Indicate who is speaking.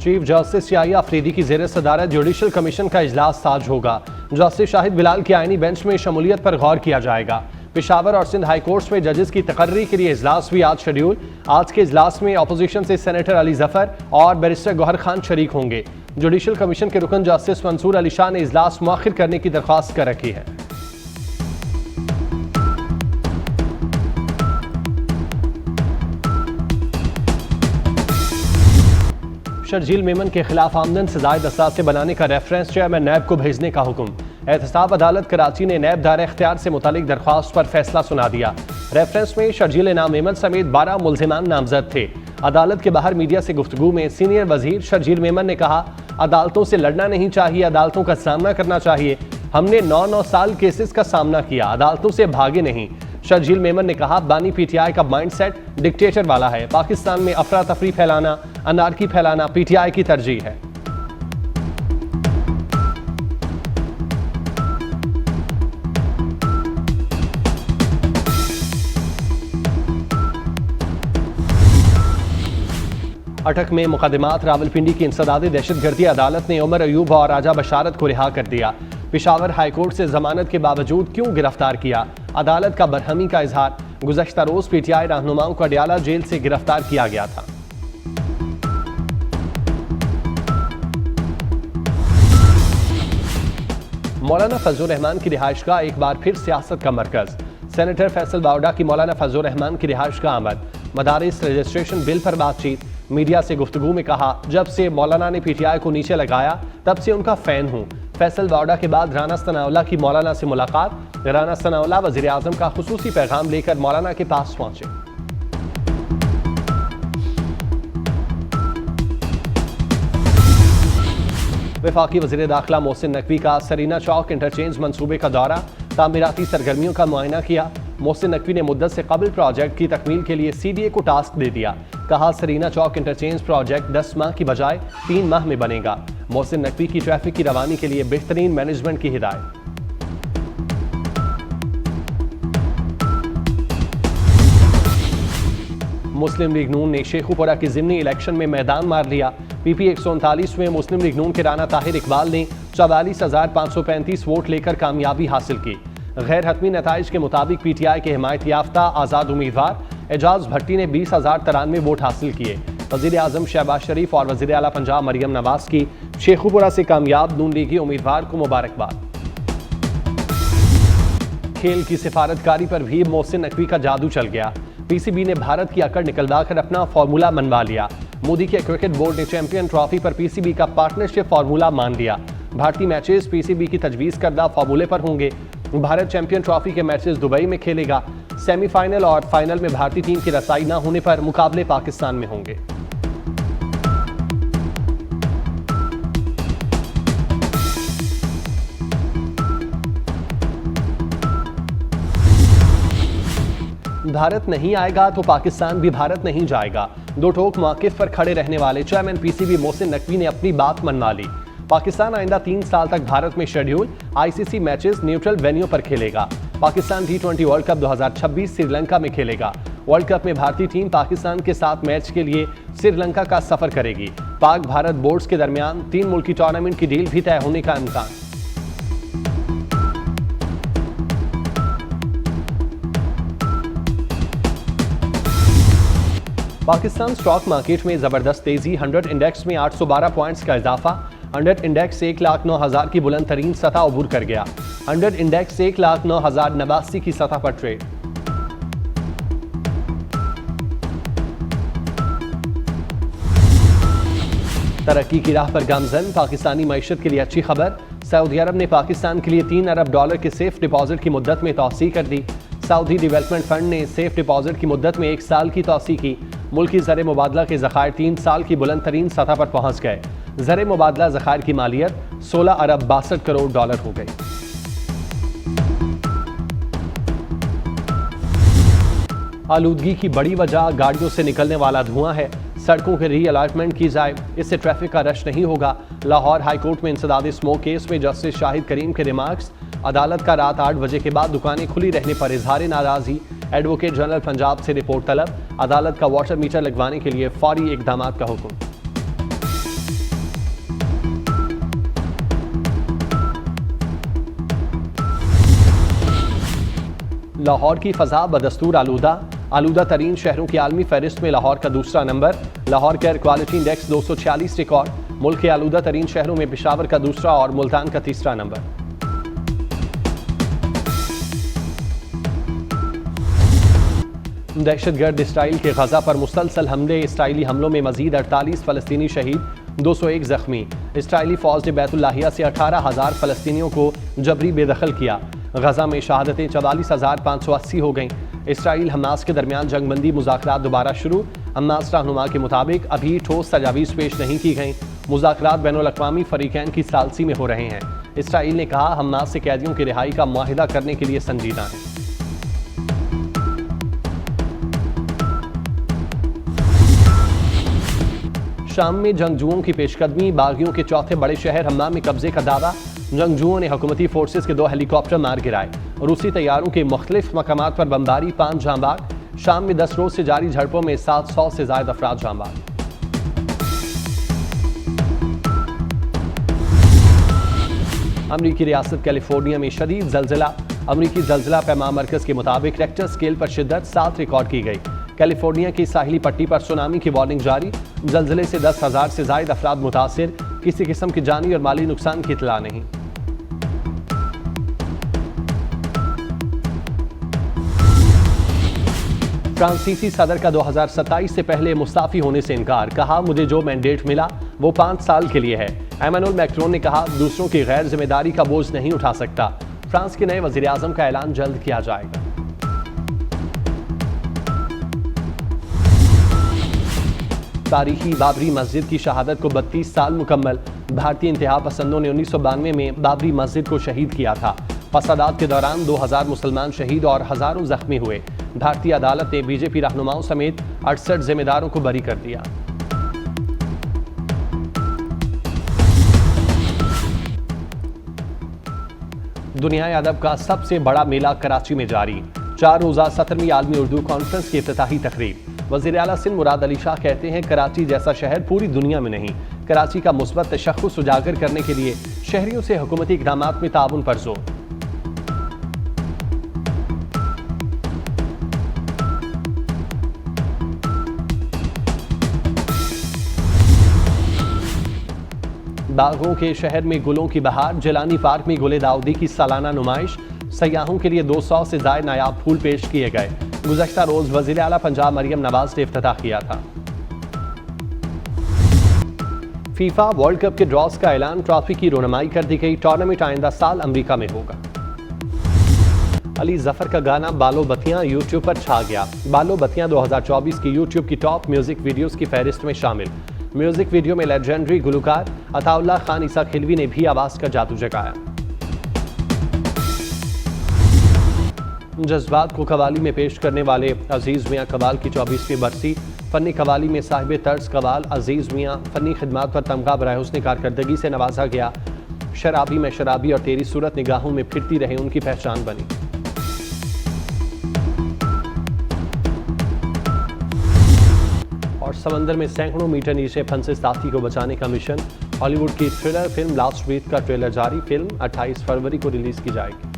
Speaker 1: Chief justice Yahya Afridi की ज़ेर सदारत जुडिशल कमीशन का इजलास आज होगा। जस्टिस शाहिद बिलाल की आईनी बेंच में शमूलियत पर गौर किया जाएगा। पेशावर और सिंध हाई कोर्ट्स में जजेस की तकर्री के लिए इजलास भी आज शेड्यूल। आज के इजलास में अपोजिशन से सेनेटर अली जफर और बैरिस्टर गौहर खान शरीक होंगे। जुडिशल कमीशन के रुकन जस्टिस मंसूर अली शाह ने इजलास मुअख्खर करने की दरख्वास्त कर रखी है। शर्जील मेमन के खिलाफ आमदन से जायद असासे बनाने का रेफरेंस चेयरमैन नैब को भेजने का हुक्म। एहतसाब अदालत कराची ने नैब दायरा इख्तियार से मुतालिक दरख्वास्त पर फैसला सुना दिया। रेफरेंस में शर्जील इनाम मेमन समेत 12 मुल्जिमान नामजद थे। अदालत के बाहर मीडिया से गुफ्तगू में सीनियर वजीर शर्जील मेमन ने कहा, अदालतों से लड़ना नहीं चाहिए, अदालतों का सामना करना चाहिए। हमने 9 साल केसेस का सामना किया, अदालतों से भागे नहीं। शर्जील मेमन ने कहा, बानी पीटीआई का माइंडसेट डिक्टेटर वाला है। पाकिस्तान में अफरा तफरी फैलाना, अनारकी फैलाना पीटीआई की तरजीह है। अटक में मुकदमात रावलपिंडी की इंसदादी दहशतगर्दी अदालत ने उमर अयूब और राजा बशारत को रिहा कर दिया। पेशावर हाईकोर्ट से जमानत के बावजूद क्यों गिरफ्तार किया, अदालत का बरहमी का इजहार। गुज़श्ता रोज पीटीआई रहनुमाओं को अडियाला जेल से गिरफ्तार किया गया था। मौलाना फजलुर रहमान की रिहाइशगाह एक बार फिर सियासत का मरकज। सेनेटर फैसल बावडा की मौलाना फजलुर रहमान की रिहाइशगाह आमद। मदारिस रजिस्ट्रेशन बिल पर बातचीत। मीडिया से गुफ्तगू में कहा, जब से मौलाना ने पीटीआई को नीचे लगाया तब से उनका फैन हूँ। फैसल बावडा के बाद राना सनाउल्लाह की मौलाना से मुलाकात। राना सनाउल्लाह वज़ीर आज़म का खुसूसी पैगाम लेकर मौलाना के पास पहुंचे। वफाकी वज़ीर दाखिला मोहसिन नकवी का सरीना चौक इंटरचेंज मंसूबे का दौरा। तामीराती सरगर्मियों का मुआयना किया। मोहसिन नकवी ने मुद्दत से कबल प्रोजेक्ट की तकमील के लिए सीडीए को टास्क दे दिया। कहा, सरीना चौक इंटरचेंज प्रोजेक्ट 10 माह की बजाय 3 माह में बनेगा। मोहसिन नकवी की ट्रैफिक की रवानी के लिए बेहतरीन मैनेजमेंट की हिदायत। मुस्लिम लीग नून ने शेखुपुरा की ज़िमनी इलेक्शन में मैदान मार लिया। पीपी 139 में मुस्लिम लीग नून के राना ताहिर इकबाल ने 44,535 वोट लेकर कामयाबी हासिल की। गैर हतमी नताइज के मुताबिक पीटीआई के हिमायत याफ्ता आज़ाद उम्मीदवार एजाज भट्टी ने 20,093 वोट हासिल किए। वज़ीर आज़म शहबाज शरीफ और वज़ीर आला पंजाब मरियम नवाज की शेखुपुरा से कामयाब नून लीगी उम्मीदवार को मुबारकबाद। खेल की सिफारतकारी पर भी मोहसिन नकवी का जादू चल गया। पीसीबी ने भारत की अकड़ निकलवाकर अपना फार्मूला मनवा लिया। मोदी के क्रिकेट बोर्ड ने चैंपियन ट्रॉफी पर पीसीबी का पार्टनरशिप फार्मूला मान लिया। भारतीय मैचेस पीसीबी की तजवीज़ करदा फार्मूले पर होंगे। भारत चैंपियन ट्रॉफी के मैचेस दुबई में खेलेगा। सेमीफाइनल और फाइनल में भारतीय टीम की रसाई न होने पर मुकाबले पाकिस्तान में होंगे। भारत नहीं आएगा तो पाकिस्तान भी भारत नहीं जाएगा। दो टोक मौक़िफ़ पर खड़े रहने वाले चेयरमैन पीसीबी मोहसिन नकवी ने अपनी बात मनवा ली। पाकिस्तान आइंदा 3 साल तक भारत में schedule ICC matches neutral venue पर खेलेगा। Pakistan T20 world cup 2026 Sri Lanka में खेलेगा। वर्ल्ड कप में भारतीय टीम पाकिस्तान के साथ मैच के लिए श्रीलंका का सफर करेगी। पाक भारत बोर्ड्स के दरमियान 3 मुल्की टूर्नामेंट की डील भी तय होने का इम्कान। पाकिस्तान स्टॉक मार्केट में जबरदस्त तेजी। 100 इंडेक्स में 812 पॉइंट्स का इजाफा। 100 इंडेक्स 1,09,000 की बुलंद तरीन सतह अबूर कर गया। 100 इंडेक्स 1,09,089 की सतह पर ट्रेड। तरक्की की राह पर गामजन। पाकिस्तानी मईशत के लिए अच्छी खबर। सऊदी अरब ने पाकिस्तान के लिए $3 अरब के सेफ डिपॉजिट की मुद्दत में तौसीह कर दी। सऊदी डेवलपमेंट फंड ने सेफ डिपॉजिट की मुद्दत में 1 साल की तौसीह की। मुल्की ज़र मुबादला के ज़खायर 3 साल की बुलंद तरीन सतह पर पहुँच गए। ज़र मुबादला ज़खायर की मालियत $16 अरब 62 करोड़ हो गई। आलूदगी की बड़ी वजह गाड़ियों से निकलने वाला धुआं है। सड़कों के री-अलॉटमेंट की जाए, इससे ट्रैफिक का रश नहीं होगा। लाहौर हाई कोर्ट में इंसदादी स्मोक केस में जस्टिस शाहिद करीम के रिमार्क्स। अदालत का रात 8 बजे के बाद दुकानें खुली रहने पर इजहार नाराजगी। एडवोकेट जनरल पंजाब से रिपोर्ट तलब। अदालत का वाटर मीटर लगवाने के लिए फौरी इकदाम का हुक्म। लाहौर की फ़ज़ा बदस्तूर आलूदा तरीन शहरों की आलमी फहरिस्त में लाहौर का दूसरा नंबर। लाहौर के एयर क्वालिटी इंडेक्स 246 रिकॉर्ड। मुल्क के आलूदा तरीन शहरों में पेशावर का दूसरा और मुल्तान का तीसरा नंबर। दहशतगर्द इसराइल के गजा पर मुसलसल हमले। इसराइली हमलों में मजीद 48 फ़लस्तीनी शहीद, 201 जख्मी। इसराइली फ़ौज ने बैतुल्लाहिया से 18,000 फ़लस्तीनियों को जबरी बेदखल किया। गजा में शहादतें 44,580 हो गईं। इसराइल हमास के दरमियान जंगबंदी मुज़ाकरात दोबारा शुरू। हमास रहनुमा के मुताबिक अभी ठोस तजावीज़ पेश नहीं की गईं। मुज़ाकरात बैनुल-अक़वामी फ़रीक़ैन की सालसी में हो रहे हैं। इसराइल ने कहा हमास से कैदियों की रिहाई का मुआहिदा करने के लिए संजीदा है। शाम में जंगजुओं की पेशकदमी। बागियों के चौथे बड़े शहर हम्मा में कब्जे का दावा। जंगजुओं ने हुकूमती फोर्सेस के 2 हेलीकॉप्टर मार गिराए। रूसी तैयारों के मुख्तलिफ मकामात पर बमबारी, 5 जांबाग। शाम में 10 रोज से जारी झड़पों में 700 से ज्यादा अफराद जांबाग। अमरीकी रियासत कैलिफोर्निया में शदीद जलजिला। अमरीकी जलजिला पैमा मरकज के मुताबिक रेक्टर स्केल पर शिद्दत 7 रिकॉर्ड की गई। कैलिफोर्निया की साहिली पट्टी पर सुनामी की वार्निंग जारी। जलजिले से 10,000 से ज्यादा अफराद मुतासिर। किसी किस्म की जानी और माली नुकसान की इतला नहीं। फ्रांसीसी सदर का 2027 से पहले मुस्ताफी होने से इनकार। कहा मुझे जो मैंडेट मिला वो 5 साल के लिए है। एमानुएल मैक्रोन ने कहा दूसरों की गैर जिम्मेदारी का बोझ नहीं उठा सकता। फ्रांस के नए वजीर आजम का ऐलान जल्द किया जाएगा। तारीखी बाबरी मस्जिद की शहादत को 32 साल मुकम्मल। भारतीय इंतहा पसंदों ने 1992 में बाबरी मस्जिद को शहीद किया था। फसादात के दौरान 2000 मुसलमान शहीद और हजारों जख्मी हुए। भारतीय अदालत ने बीजेपी रहनुमाओं समेत 68 जिम्मेदारों को बरी कर दिया। दुनिया अदब का सबसे बड़ा मेला कराची में जारी। 4 रोजा 17वीं आलमी उर्दू कॉन्फ्रेंस की इफ्तिताही तकरीब। वज़ीर आला सिंध मुराद अली शाह कहते हैं कराची जैसा शहर पूरी दुनिया में नहीं। कराची का मुस्बत तशख़्ख़ुस उजागर करने के लिए शहरियों से हुकूमती इक़दामात में ताउन पर जोर। बागों के शहर में गुलों की बहार। जिलानी पार्क में गुले दाऊदी की सालाना नुमाइश। सयाहों के लिए 200 से ज़ायद नायाब फूल पेश किए गए। गुज़श्ता रोज वज़ीर आला पंजाब मरियम नवाज ने इफ्तिताह किया था। फीफा वर्ल्ड कप के ड्रॉज का ऐलान। ट्रॉफी की रोनमाई कर दी गई। टूर्नामेंट आइंदा साल अमेरिका में होगा। अली जफर का गाना बालो बत्तियां यूट्यूब पर छा गया। बालो बत्तियां 2024 की यूट्यूब की टॉप म्यूजिक वीडियोस की फहरिस्त में शामिल। म्यूजिक वीडियो में लेजेंडरी गुलकार अताउल्लाह खान ईसा खिलवी ने भी आवाज का जादू जगाया। जज्बात को कवाली में पेश करने वाले अजीज मियाँ कवाल की 24वीं बरसी। फनी कवाली में साहिब तर्ज कवाल अजीज मियाँ फनी खिदमात पर तमगा बराए हुस्न कारकर्दगी से नवाजा गया। शराबी में शराबी और तेरी सूरत निगाहों में फिरती रहे उनकी पहचान बनी। और समंदर में सैकड़ों मीटर नीचे फंसे साथी को बचाने का मिशन। हॉलीवुड की थ्रिलर फिल्म लास्ट वीक का ट्रेलर जारी। फिल्म 28 फरवरी को रिलीज की जाएगी।